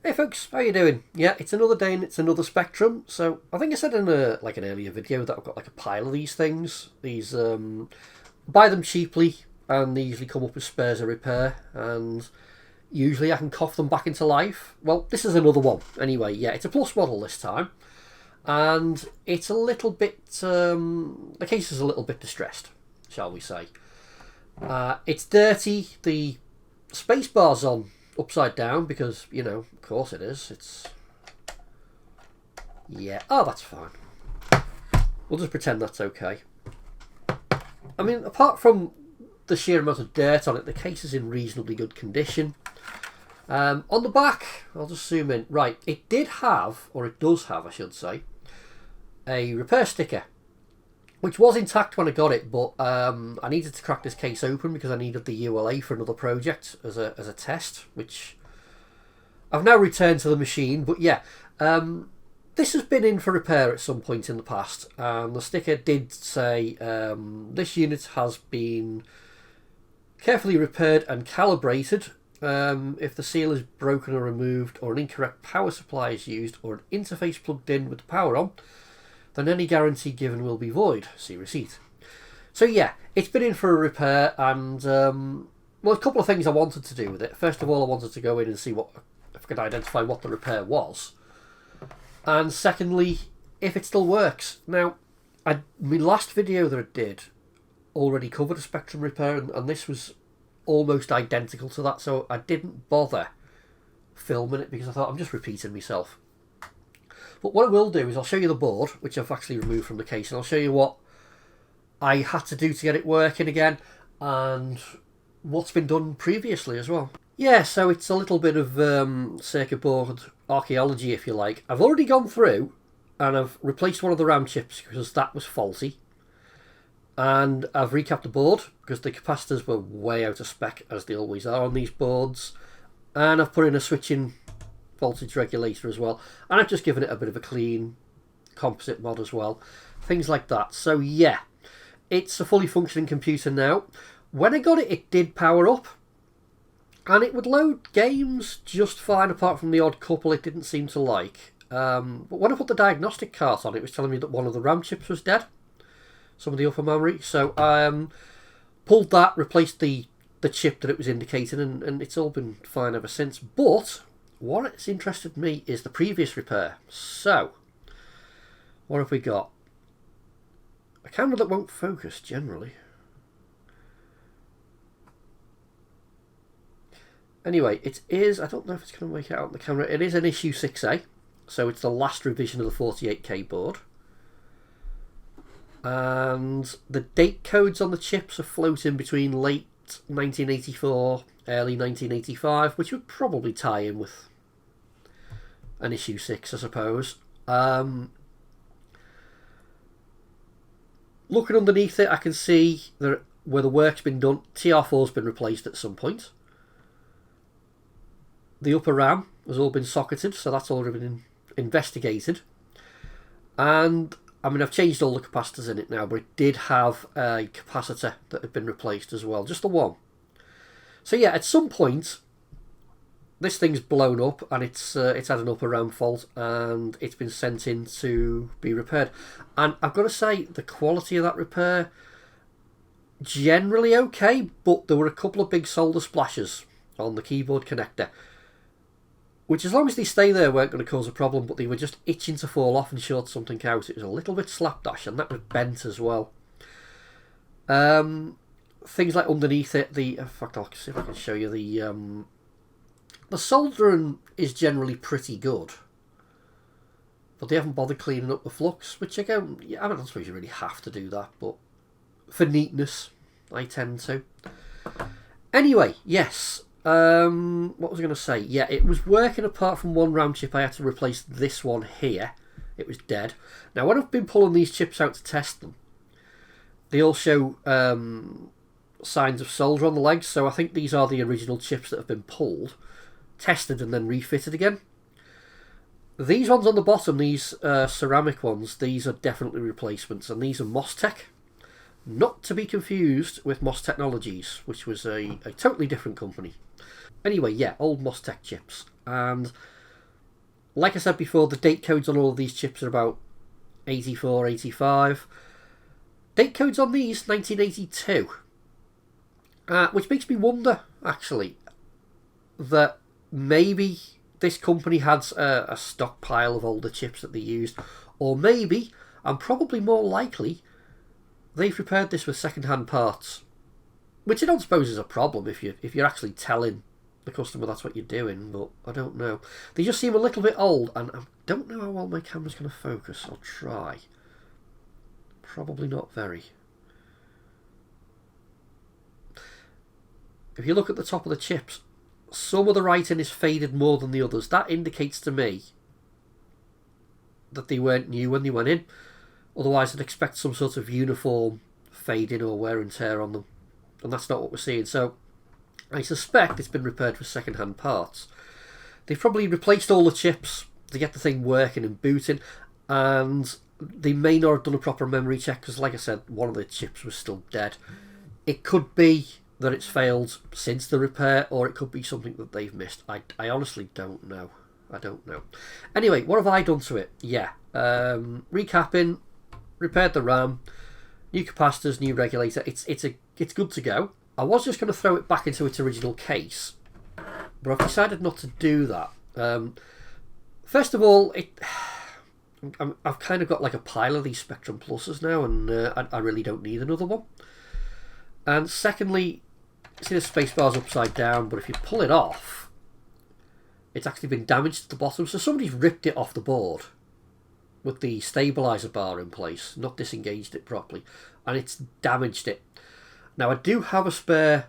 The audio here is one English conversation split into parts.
Hey folks, how you doing? Yeah, it's another day and it's another Spectrum. So I think I said in an earlier video that I've got like a pile of these things. These buy them cheaply and they usually come up with spares of repair, and usually I can cough them back into life. Well, this is another one. Anyway, yeah, it's a plus model this time, and it's a little bit the case is a little bit distressed, shall we say. It's dirty. The space bar's on upside down because, of course it is. It's, yeah. Oh, that's fine. We'll just pretend that's okay. I mean, apart from the sheer amount of dirt on it, the case is in reasonably good condition. On the back, I'll just zoom in. Right, it did have, or it does have, I should say, a repair sticker, which was intact when I got it, but I needed to crack this case open because I needed the ULA for another project as a test, which I've now returned to the machine. But yeah, this has been in for repair at some point in the past, and the sticker did say this unit has been carefully repaired and calibrated. If the seal is broken or removed, or an incorrect power supply is used, or an interface plugged in with the power on, then any guarantee given will be void. See receipt. So yeah, it's been in for a repair, and well, a couple of things I wanted to do with it. First of all, I wanted to go in and see if I could identify what the repair was, and secondly, if it still works. Now, my last video that I did already covered a Spectrum repair, and this was almost identical to that, so I didn't bother filming it because I thought I'm just repeating myself. But what I will do is I'll show you the board, which I've actually removed from the case, and I'll show you what I had to do to get it working again, and what's been done previously as well. Yeah, so it's a little bit of circuit board archaeology, if you like. I've already gone through and I've replaced one of the RAM chips because that was faulty. And I've recapped the board because the capacitors were way out of spec, as they always are on these boards. And I've put in a switching voltage regulator as well, and I've just given it a bit of a clean composite mod as well, things like that. So yeah, it's a fully functioning computer now. When I got it, it did power up and it would load games just fine, apart from the odd couple it didn't seem to like. But when I put the diagnostic cart on, it was telling me that one of the RAM chips was dead, some of the upper memory. So I pulled that, replaced the chip that it was indicating, and it's all been fine ever since. But what has interested me is the previous repair. So, what have we got? A camera that won't focus generally. Anyway, it is, I don't know if it's going to make it out on the camera, it is an issue 6A, so it's the last revision of the 48K board. And the date codes on the chips are floating between late 1984, early 1985, which would probably tie in with an issue 6, I suppose. Looking underneath it, I can see that where the work's been done, TR4's been replaced at some point. The upper RAM has all been socketed, so that's already been investigated. And I mean, I've changed all the capacitors in it now, but it did have a capacitor that had been replaced as well, just the one. So yeah, at some point, this thing's blown up and it's had an upper RAM fault, and it's been sent in to be repaired. And I've got to say, the quality of that repair, generally okay, but there were a couple of big solder splashes on the keyboard connector, which, as long as they stay there, weren't going to cause a problem, but they were just itching to fall off and short something out. It was a little bit slapdash, and that was bent as well. Things like underneath it, in fact, I'll see if I can show you the soldering is generally pretty good, but they haven't bothered cleaning up the flux, which again, I don't suppose you really have to do that, but for neatness, I tend to. Anyway, yes. What was I going to say? Yeah, it was working apart from one RAM chip. I had to replace this one here. It was dead. Now, when I've been pulling these chips out to test them, they all show signs of solder on the legs, so I think these are the original chips that have been pulled, tested and then refitted again. These ones on the bottom, these ceramic ones, these are definitely replacements, and these are Mostec. Not to be confused with MOS Technologies, which was a totally different company. Anyway, yeah, old Mostec chips. And Like I said before, the date codes on all of these chips are about 84, 85. Date codes on these, 1982. Which makes me wonder, actually, that maybe this company had a stockpile of older chips that they used, or maybe, and probably more likely, they've repaired this with second-hand parts, which I don't suppose is a problem if you're actually telling the customer that's what you're doing, but I don't know. They just seem a little bit old, and I don't know how well my camera's going to focus. I'll try. Probably not very. If you look at the top of the chips, some of the writing is faded more than the others. That indicates to me that they weren't new when they went in. Otherwise, I'd expect some sort of uniform fading or wear and tear on them. And that's not what we're seeing. So I suspect it's been repaired with second-hand parts. They've probably replaced all the chips to get the thing working and booting. And they may not have done a proper memory check because, like I said, one of the chips was still dead. It could be that it's failed since the repair, or it could be something that they've missed. I honestly don't know. I don't know. Anyway, what have I done to it? Yeah. Recapping, repaired the RAM, new capacitors, new regulator. It's good to go. I was just going to throw it back into its original case, but I've decided not to do that. First of all, I've kind of got like a pile of these Spectrum Pluses now, and I really don't need another one. And secondly, see the spacebar's upside down, but if you pull it off, it's actually been damaged at the bottom. So somebody's ripped it off the board with the stabilizer bar in place, not disengaged it properly, and it's damaged it. Now I do have a spare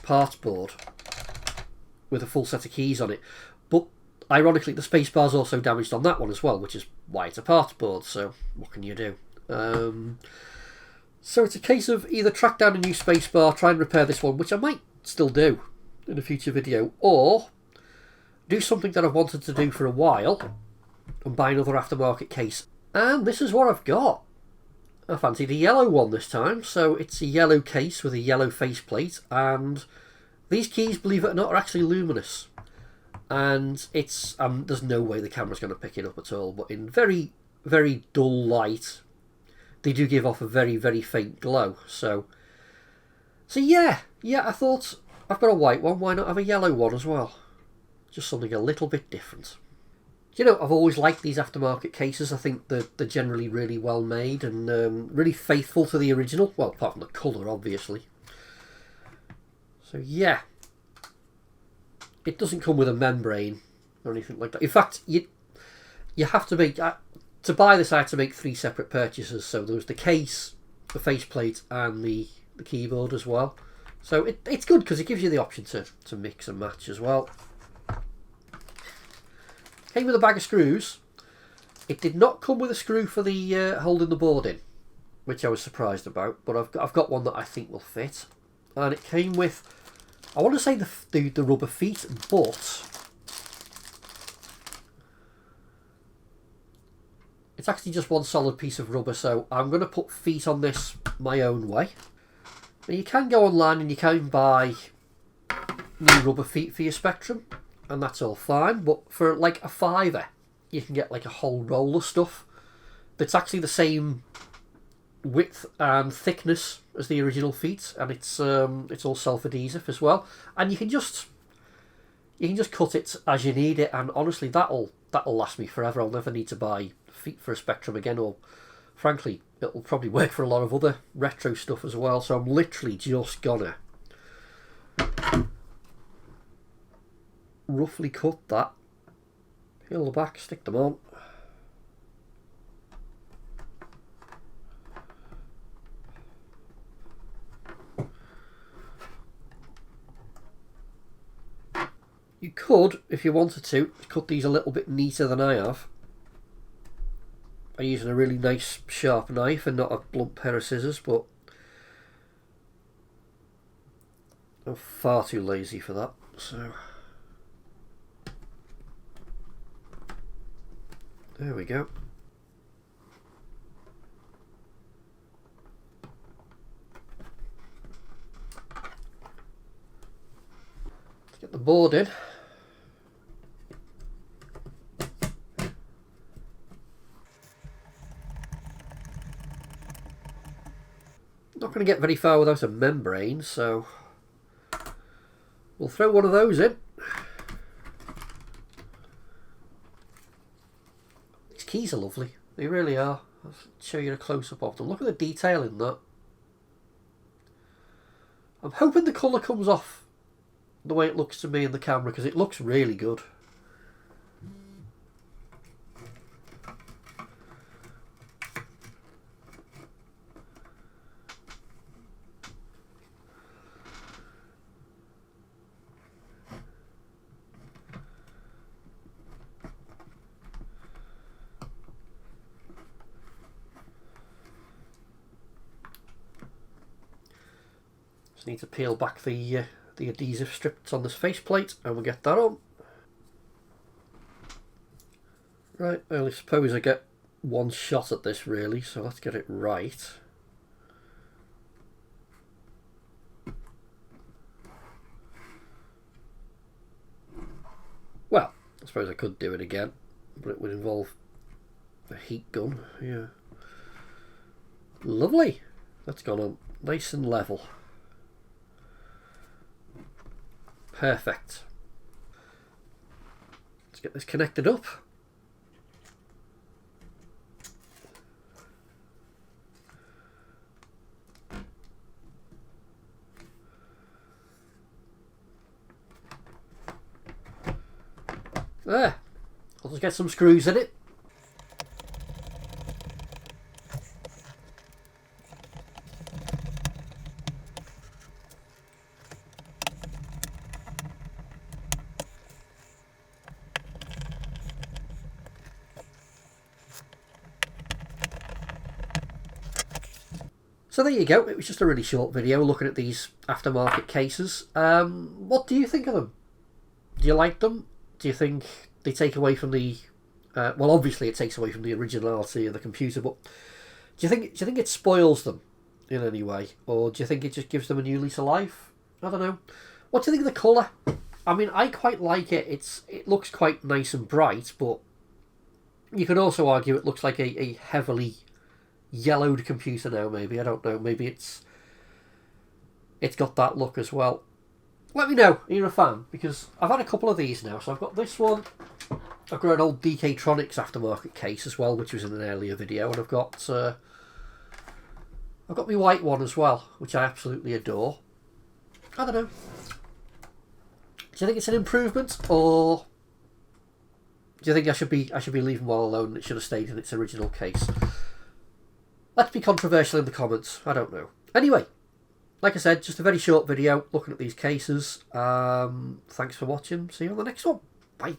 parts board with a full set of keys on it, but ironically the spacebar's also damaged on that one as well, which is why it's a parts board. So what can you do? So it's a case of either track down a new spacebar, try and repair this one, which I might still do in a future video, or do something that I've wanted to do for a while and buy another aftermarket case. And this is what I've got. I fancied a yellow one this time, so it's a yellow case with a yellow faceplate, and these keys, believe it or not, are actually luminous. And it's there's no way the camera's going to pick it up at all, but in very, very dull light, they do give off a very, very faint glow. So yeah, I thought, I've got a white one, why not have a yellow one as well? Just something a little bit different. You know, I've always liked these aftermarket cases. I think they're generally really well made and really faithful to the original. Well, apart from the colour, obviously. So yeah. It doesn't come with a membrane or anything like that. In fact, you have to make... to buy this, I had to make 3 separate purchases. So there was the case, the faceplate, and the keyboard as well. So it's good because it gives you the option to mix and match as well. Came with a bag of screws. It did not come with a screw for the holding the board in, which I was surprised about. But I've got one that I think will fit, and it came with, I want to say the rubber feet, but it's actually just one solid piece of rubber. So I'm going to put feet on this my own way. Now you can go online and you can buy new rubber feet for your Spectrum, and that's all fine, but for like a £5 you can get like a whole roll of stuff that's actually the same width and thickness as the original feet, and it's all self-adhesive as well, and you can just cut it as you need it, and honestly that'll last me forever. I'll never need to buy feet for a Spectrum again, or frankly it'll probably work for a lot of other retro stuff as well. So I'm literally just gonna roughly cut that, peel the back, stick them on. You could, if you wanted to, cut these a little bit neater than I have by using a really nice sharp knife and not a blunt pair of scissors, but I'm far too lazy for that, so there we go. Let's get the board in. Not going to get very far without a membrane, so we'll throw one of those in. These keys are lovely. They really are. I'll show you a close-up of them. Look at the detail in that. I'm hoping the colour comes off the way it looks to me in the camera, because it looks really good. Just need to peel back the adhesive strips on this faceplate and we'll get that on. Right, I only suppose I get one shot at this really, so let's get it right. Well, I suppose I could do it again, but it would involve a heat gun. Yeah. Lovely. That's gone on nice and level. Perfect. Let's get this connected up. There. I'll just get some screws in it. So there you go, it was just a really short video looking at these aftermarket cases. What do you think of them? Do you like them? Do you think they take away from the... well, obviously it takes away from the originality of the computer, but do you think it spoils them in any way? Or do you think it just gives them a new lease of life? I don't know. What do you think of the colour? I mean, I quite like it. It looks quite nice and bright, but you could also argue it looks like a heavily yellowed computer now, maybe. I don't know. Maybe it's got that look as well. Let me know, are you a fan? Because I've had a couple of these now. So I've got this one. I've got an old DK-Tronics aftermarket case as well, which was in an earlier video. And I've got my white one as well, which I absolutely adore. I don't know. Do you think it's an improvement, or do you think I should be leaving one alone and it should have stayed in its original case? Let's be controversial in the comments. I don't know. Anyway, like I said, just a very short video looking at these cases. Thanks for watching. See you on the next one. Bye.